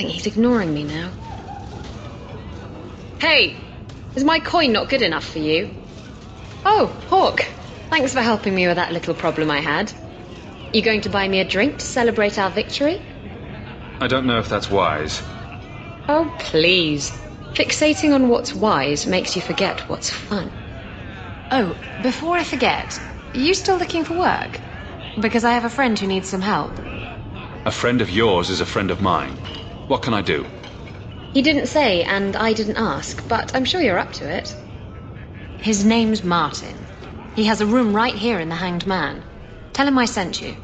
think he's ignoring me now. Hey! Is my coin not good enough for you? Oh, Hawke. Thanks for helping me with that little problem I had. You going to buy me a drink to celebrate our victory? I don't know if that's wise. Oh, please. Fixating on what's wise makes you forget what's fun. Oh, before I forget, are you still looking for work? Because I have a friend who needs some help. A friend of yours is a friend of mine. What can I do? He didn't say, and I didn't ask, but I'm sure you're up to it. His name's Martin. He has a room right here in the Hanged Man. Tell him I sent you.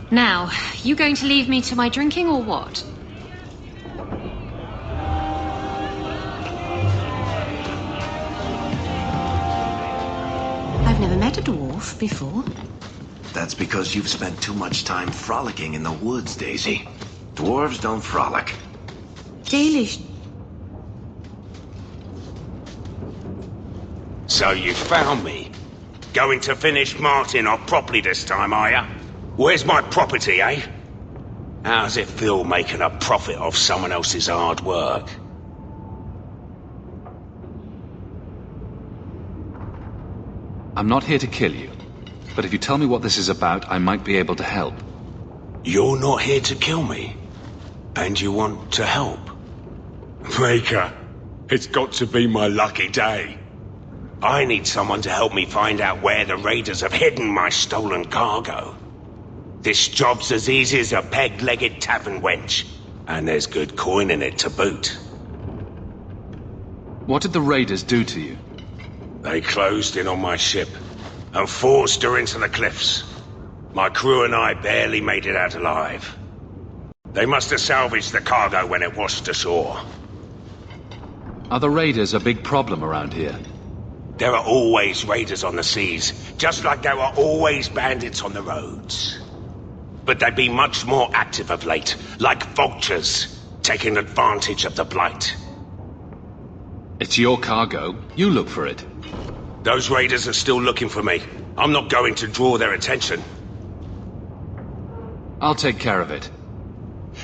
Now, you going to leave me to my drinking or what? I've never met a dwarf before. That's because you've spent too much time frolicking in the woods, Daisy. Dwarves don't frolic. Dalish. So you found me. Going to finish Martin off properly this time, are ya? Where's my property, eh? How's it feel making a profit off someone else's hard work? I'm not here to kill you, but if you tell me what this is about, I might be able to help. You're not here to kill me, and you want to help? Maker, it's got to be my lucky day. I need someone to help me find out where the raiders have hidden my stolen cargo. This job's as easy as a peg-legged tavern wench, and there's good coin in it to boot. What did the raiders do to you? They closed in on my ship and forced her into the cliffs. My crew and I barely made it out alive. They must have salvaged the cargo when it washed ashore. Are the raiders a big problem around here? There are always raiders on the seas, just like there are always bandits on the roads. But they've been much more active of late, like vultures, taking advantage of the Blight. It's your cargo. You look for it. Those raiders are still looking for me. I'm not going to draw their attention. I'll take care of it.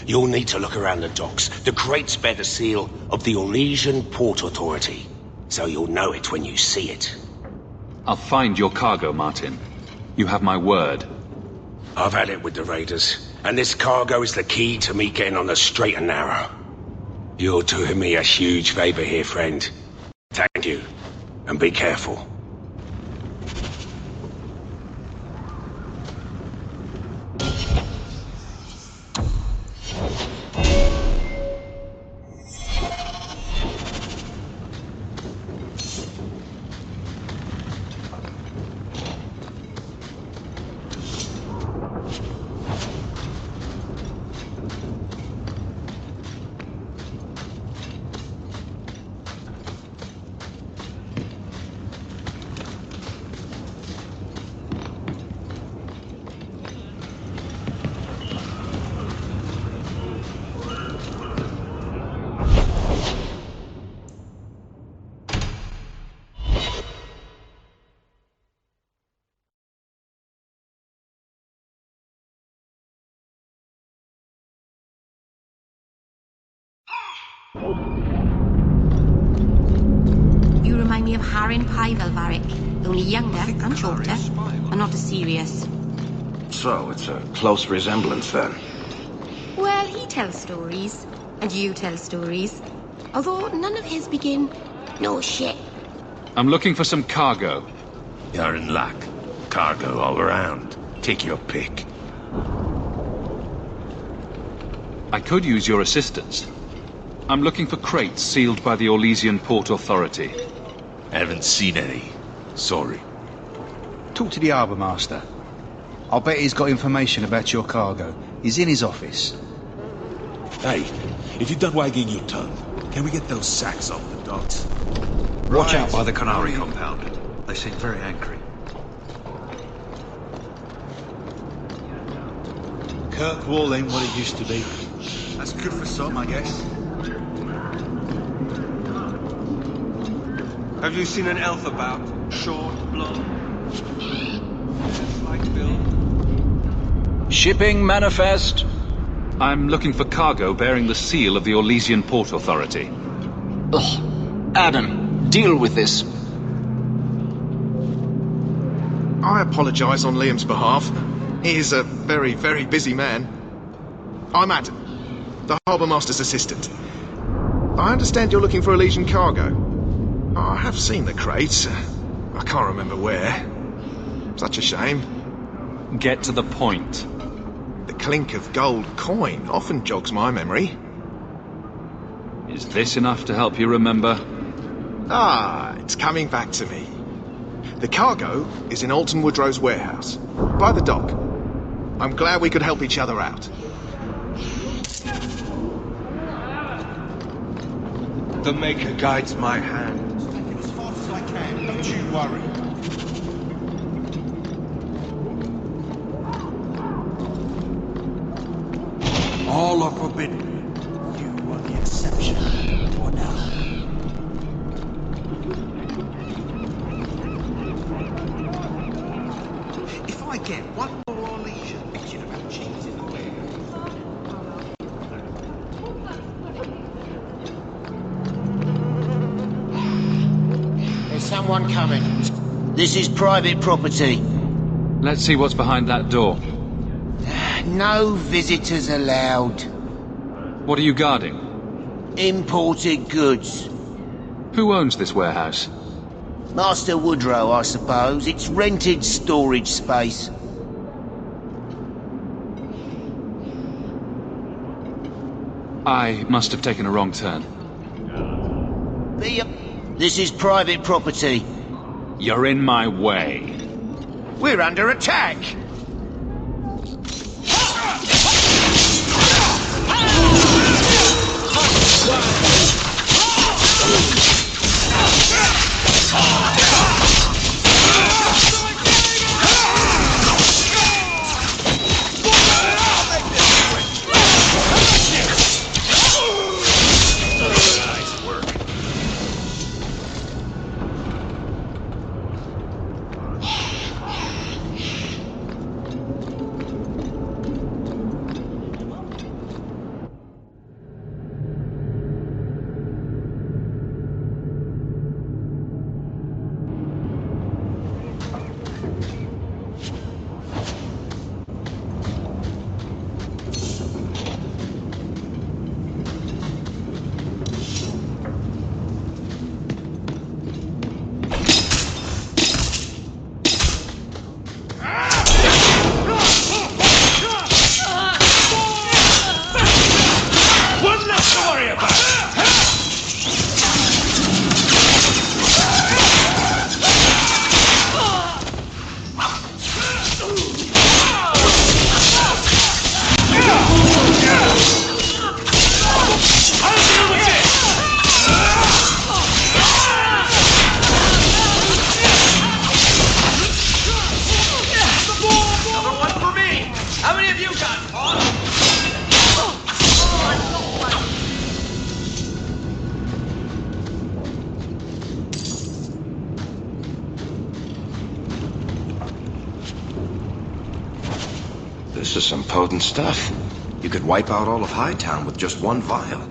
You'll need to look around the docks. The crates bear the seal of the Orlesian Port Authority, so you'll know it when you see it. I'll find your cargo, Martin. You have my word. I've had it with the raiders, and this cargo is the key to me getting on the straight and narrow. You're doing me a huge favor here, friend. Thank you, and be careful. You remind me of Harin Pyvelvarik, only younger and shorter, and not as serious. So, it's a close resemblance then. Well, he tells stories, and you tell stories, although none of his begin, no shit. I'm looking for some cargo. You're in luck. Cargo all around. Take your pick. I could use your assistance. I'm looking for crates sealed by the Orlesian Port Authority. Haven't seen any. Sorry. Talk to the harbour master. I'll bet he's got information about your cargo. He's in his office. Hey, if you're done wagging your tongue, can we get those sacks off the docks? Watch out by the Canary compound. They seem very angry. Kirkwall ain't what it used to be. That's good for some, I guess. Have you seen an elf about? Short, blonde? Slight build? Shipping manifest. I'm looking for cargo bearing the seal of the Orlesian Port Authority. Ugh. Adam, deal with this. I apologise on Liam's behalf. He is a very, very busy man. I'm Adam, the Harbour Master's assistant. I understand you're looking for Elysian cargo. I have seen the crates. I can't remember where. Such a shame. Get to the point. The clink of gold coin often jogs my memory. Is this enough to help you remember? Ah, it's coming back to me. The cargo is in Alton Woodrow's warehouse, by the dock. I'm glad we could help each other out. The Maker guides my hand. As fast as I can, don't you worry. All are forbidden. You are the exception. For now. If I get one more Orlesian bitching about cheese in the warehouse. There's someone coming. This is private property. Let's see what's behind that door. No visitors allowed. What are you guarding? Imported goods. Who owns this warehouse? Master Woodrow, I suppose. It's rented storage space. I must have taken a wrong turn. This is private property. You're in my way. We're under attack! This is some potent stuff. You could wipe out all of Hightown with just one vial.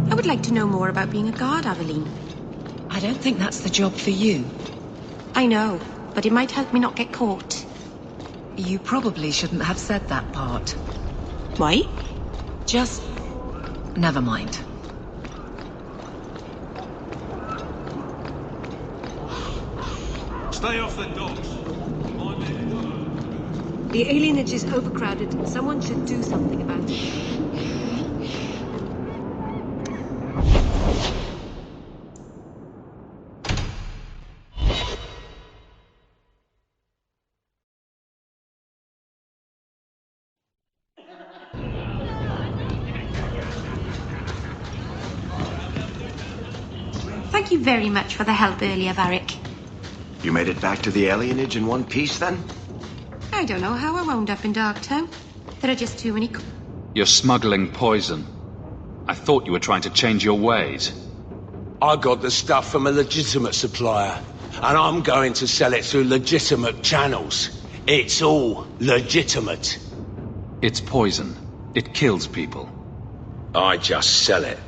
I'd like to know more about being a guard, Aveline. I don't think that's the job for you. I know, but it might help me not get caught. You probably shouldn't have said that part. Why? Just... never mind. Stay off the docks. The alienage is overcrowded. Someone should do something about it. Thank you very much for the help earlier, Varric. You made it back to the alienage in one piece, then? I don't know how I wound up in Darktown. There are just too many... You're smuggling poison. I thought you were trying to change your ways. I got the stuff from a legitimate supplier, and I'm going to sell it through legitimate channels. It's all legitimate. It's poison. It kills people. I just sell it.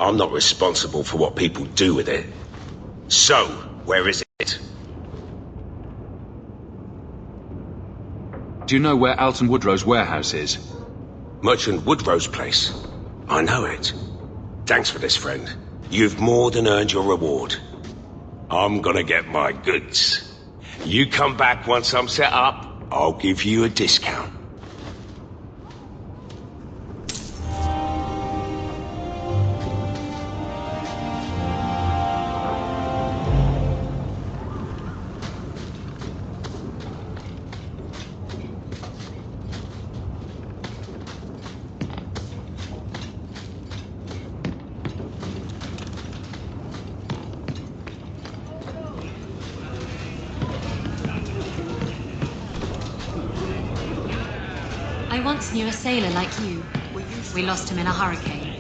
I'm not responsible for what people do with it. So, where is it? Do you know where Alton Woodrow's warehouse is? Merchant Woodrow's place. I know it. Thanks for this, friend. You've more than earned your reward. I'm gonna get my goods. You come back once I'm set up, I'll give you a discount. I once knew a sailor like you. We lost him in a hurricane.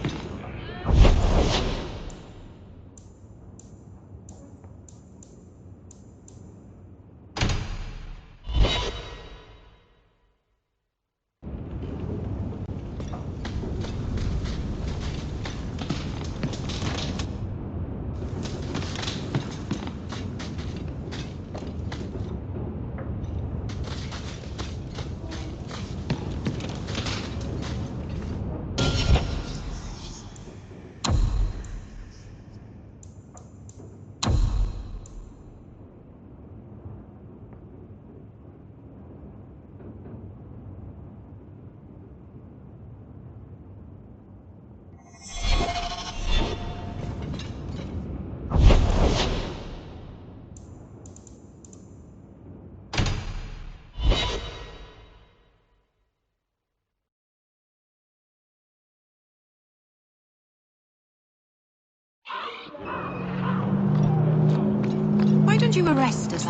Why don't you arrest us?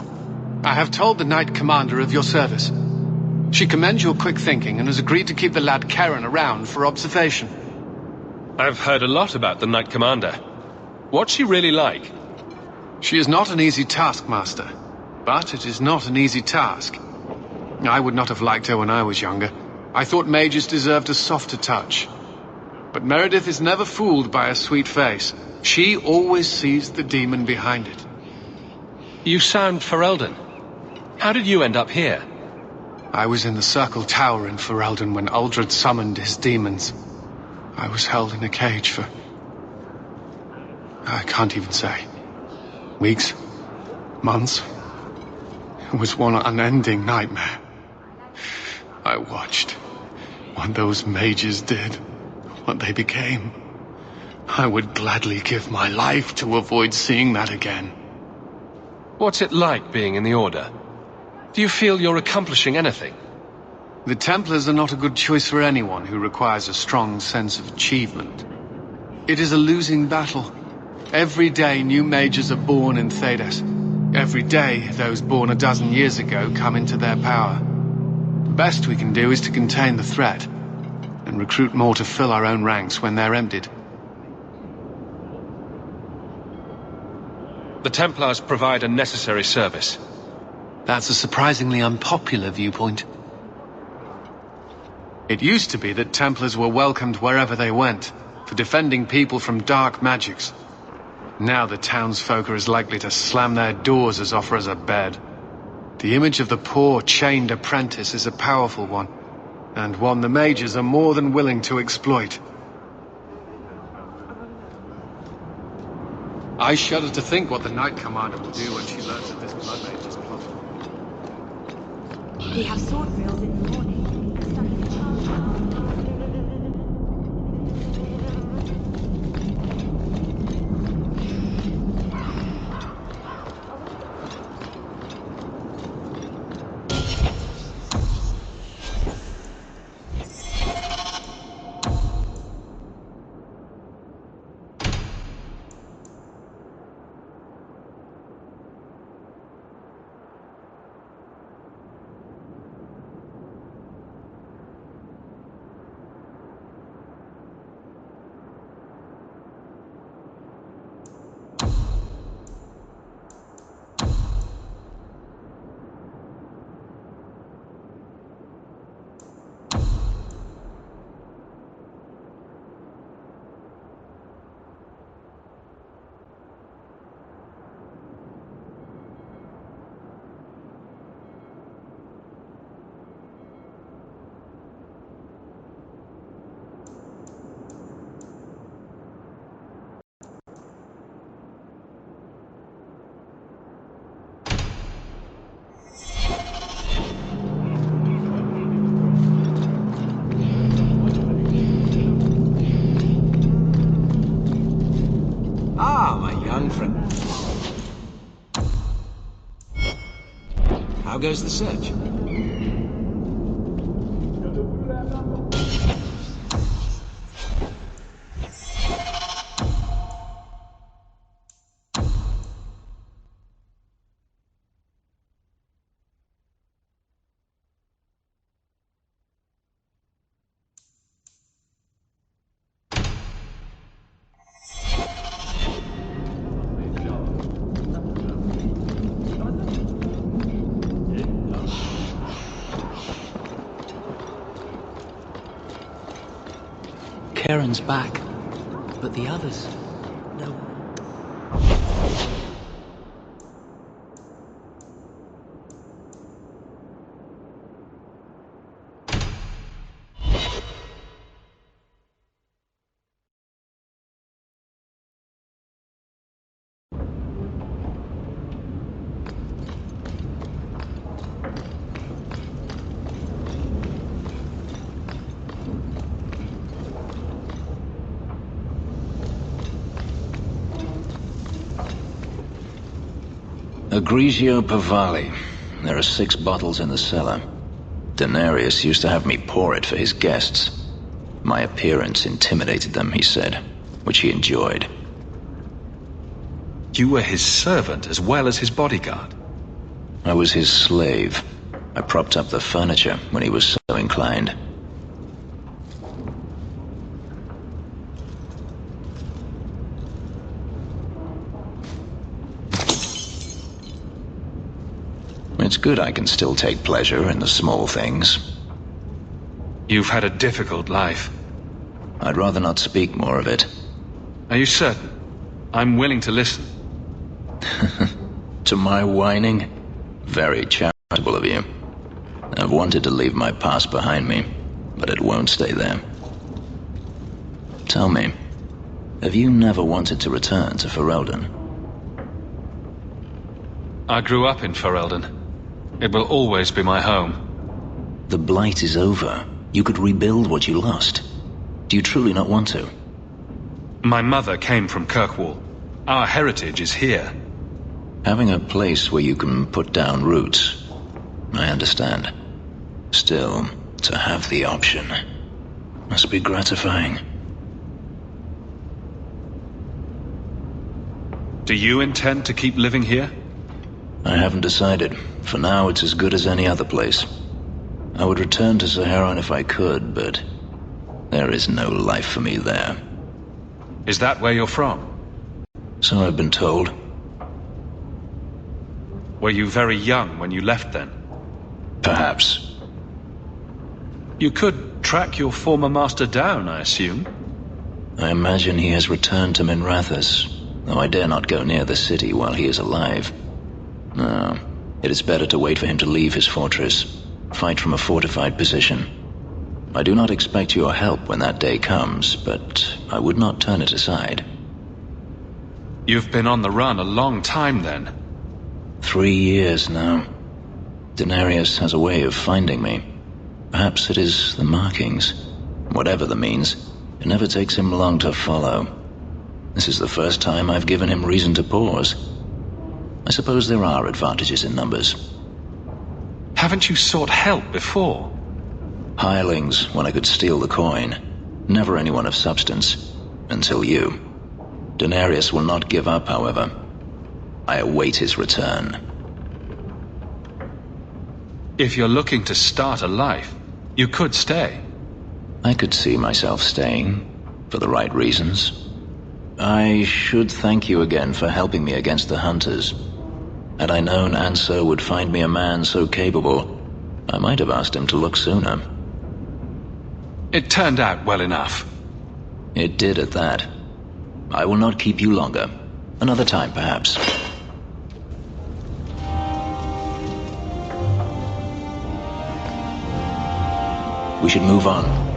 I have told the Knight Commander of your service. She commends your quick thinking and has agreed to keep the lad Karen around for observation. I've heard a lot about the Knight Commander. What's she really like? She is not an easy taskmaster, but it is not an easy task. I would not have liked her when I was younger. I thought mages deserved a softer touch. But Meredith is never fooled by a sweet face. She always sees the demon behind it. You sound Ferelden. How did you end up here? I was in the Circle Tower in Ferelden when Uldred summoned his demons. I was held in a cage for... I can't even say. Weeks? Months? It was one unending nightmare. I watched what those mages did, what they became. I would gladly give my life to avoid seeing that again. What's it like being in the Order? Do you feel you're accomplishing anything? The Templars are not a good choice for anyone who requires a strong sense of achievement. It is a losing battle. Every day new mages are born in Thedas. Every day those born a dozen years ago come into their power. The best we can do is to contain the threat, and recruit more to fill our own ranks when they're emptied. The Templars provide a necessary service. That's a surprisingly unpopular viewpoint. It used to be that Templars were welcomed wherever they went, for defending people from dark magics. Now the townsfolk are as likely to slam their doors as offer us a bed. The image of the poor, chained apprentice is a powerful one, And one the mages are more than willing to exploit. I shudder to think what the Knight Commander will do when she learns of this Blood Mage's plot. We have sword drills in the morning. How goes the search? Karen's back, but the others, no. Grigio Pavali. There are 6 bottles in the cellar. Denarius used to have me pour it for his guests. My appearance intimidated them, he said, which he enjoyed. You were his servant as well as his bodyguard? I was his slave. I propped up the furniture when he was so inclined. It's good I can still take pleasure in the small things. You've had a difficult life. I'd rather not speak more of it. Are you certain? I'm willing to listen. To my whining? Very charitable of you. I've wanted to leave my past behind me, but it won't stay there. Tell me, have you never wanted to return to Ferelden? I grew up in Ferelden. It will always be my home. The Blight is over. You could rebuild what you lost. Do you truly not want to? My mother came from Kirkwall. Our heritage is here. Having a place where you can put down roots, I understand. Still, to have the option must be gratifying. Do you intend to keep living here? I haven't decided. For now, it's as good as any other place. I would return to Saharan if I could, but there is no life for me there. Is that where you're from? So I've been told. Were you very young when you left then? Perhaps. You could track your former master down, I assume? I imagine he has returned to Minrathous, though I dare not go near the city while he is alive. No, it is better to wait for him to leave his fortress. Fight from a fortified position. I do not expect your help when that day comes, but I would not turn it aside. You've been on the run a long time, then. 3 years now. Denarius has a way of finding me. Perhaps it is the markings. Whatever the means, it never takes him long to follow. This is the first time I've given him reason to pause. I suppose there are advantages in numbers. Haven't you sought help before? Hirelings, when I could steal the coin. Never anyone of substance. Until you. Denarius will not give up, however. I await his return. If you're looking to start a life, you could stay. I could see myself staying, for the right reasons. I should thank you again for helping me against the hunters. Had I known Anso would find me a man so capable, I might have asked him to look sooner. It turned out well enough. It did at that. I will not keep you longer. Another time, perhaps. We should move on.